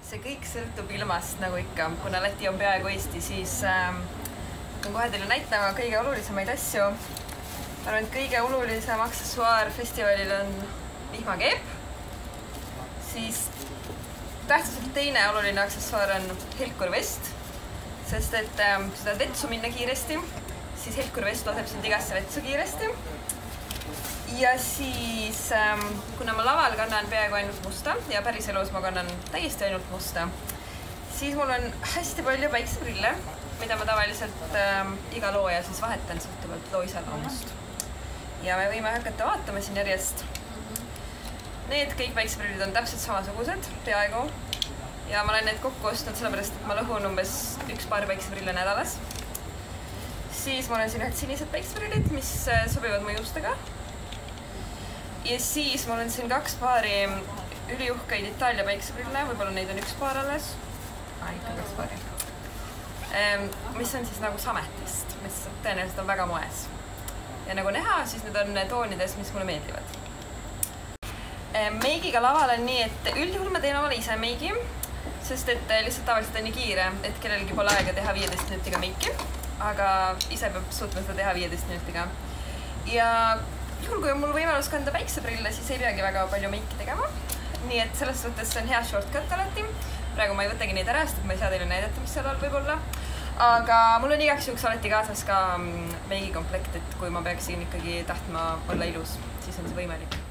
see kõik sõltub ilmast, nagu ikka. Kuna Läti on peaaegu Eesti, siis on kohe teile näitama kõige olulisemaid asju. Ma arvan, et kõige olulisem aksessuaar festivalil on vihmakeep. Siis tähtsuselt teine oluline aksessuaar on helkurvest, sest et kui sa tahad vetsu minna kiiresti, siis helkurvest laseb sind igasse vetsu kiiresti. Ja siis, kuna ma laval kannan peaaegu ainult musta ja päris elus ma kannan täiesti ainult musta, siis mul on hästi palju päikseprille, mida ma tavaliselt iga looja siis vahetan sõltuvalt loo iseloomust. Ja me võime hakata vaatama siin järjest. Need kõik päikseprillid on täpselt samasugused, peaaegu. Ja ma olen need kokku ostnud sellepärast, et ma lõhun umbes üks paar päikseprille nädalas. Siis mul on siin ühed sinised päikseprillid, mis sobivad mu juustega. Ja siis mul on siin kaks paari üliuhkeid Itaalia päikseprille, võib-olla neid on üks paar alles. Ikka kaks paari. Mis on siis nagu sametist, mis tõenäoliselt on väga moes. Ja nagu näha, siis need on toonides, mis mulle meeldivad. Meigiga laval on nii, et üldjuhul ma teen omale ise meigi, sest et lihtsalt tavaliselt on nii kiire, et kellelgi pole aega teha 15 minutiga meiki, aga ise peab suutma seda teha 15 minutiga. Ja juhul, kui on mul võimalus kanda päikseprille, siis ei peagi väga palju meiki tegema. Nii et selles suhtes see on hea shortcut alati. Praegu ma ei võtagi neid ära, sest ma ei saa teile näidata, mis seal all võib olla. Aga mul on igaks juhuks alati kaasas ka meigikomplekt, et kui ma peaksin ikkagi tahtma olla ilus, siis on see võimalik.